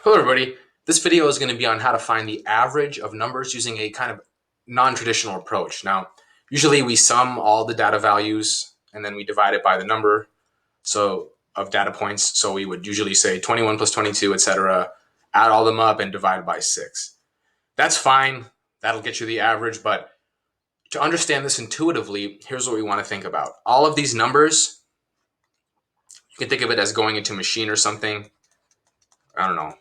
Hello everybody. This video is going to be on how to find the average of numbers using a kind of non-traditional approach. Now, usually we sum all the data values and then we divide it by the number of data points. So we would usually say 21 plus 22, etc., add all them up and divide by 6. That's fine. That'll get you the average, but to understand this intuitively, here's what we want to think about. All of these numbers, you can think of it as going into a machine or something. I don't know,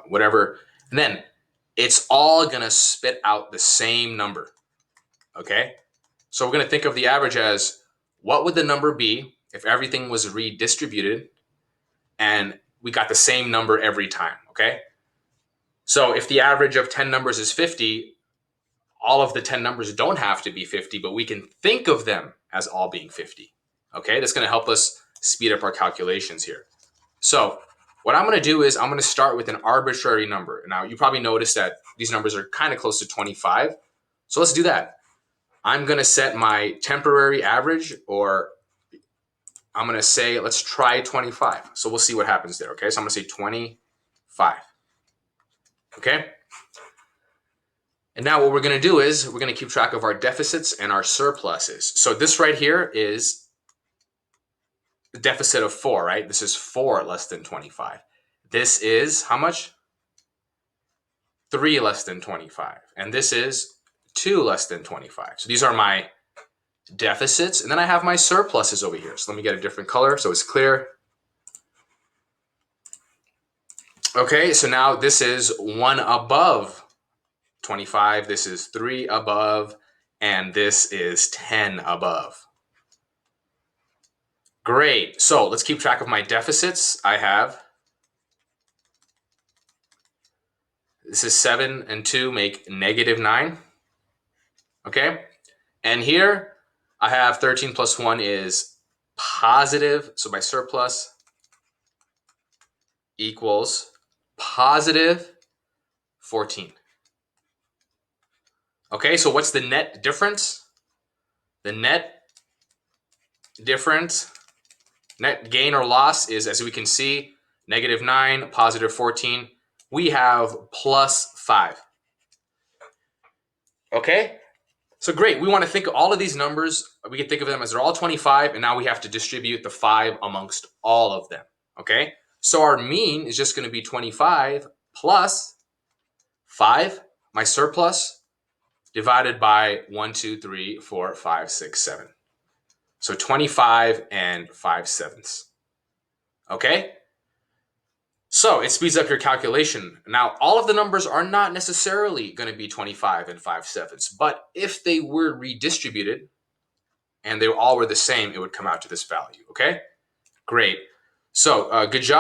whatever. And then it's all going to spit out the same number. Okay. So we're going to think of the average as what would the number be if everything was redistributed and we got the same number every time. Okay. So if the average of 10 numbers is 50, all of the 10 numbers don't have to be 50, but we can think of them as all being 50. Okay. That's going to help us speed up our calculations here. So what I'm going to do is I'm going to start with an arbitrary number. Now, you probably noticed that these numbers are kind of close to 25. So let's do that. I'm going to set my temporary average, or I'm going to say, let's try 25. So we'll see what happens there. Okay. So I'm going to say 25. Okay. And now what we're going to do is we're going to keep track of our deficits and our surpluses. So this right here is the deficit of 4, right? This is 4 less than 25. This is how much? 3 less than 25. And this is 2 less than 25. So these are my deficits. And then I have my surpluses over here. So let me get a different color so it's clear. Okay, so now this is 1 above 25. This is 3 above. And this is 10 above. Great. So let's keep track of my deficits. I have, this is 7 and 2 make negative 9. Okay. And here I have 13 plus 1 is positive. So my surplus equals positive 14. Okay, so what's the net difference? The net difference, net gain or loss is, as we can see, negative 9, positive 14. We have plus 5. Okay, so great. We want to think of all of these numbers. We can think of them as they're all 25, and now we have to distribute the 5 amongst all of them. Okay, so our mean is just going to be 25 plus 5, my surplus, divided by 1, 2, 3, 4, 5, 6, 7. So 25 and 5/7. Okay? So it speeds up your calculation. Now, all of the numbers are not necessarily going to be 25 and 5/7, but if they were redistributed and they all were the same, it would come out to this value. Okay? Great. So good job.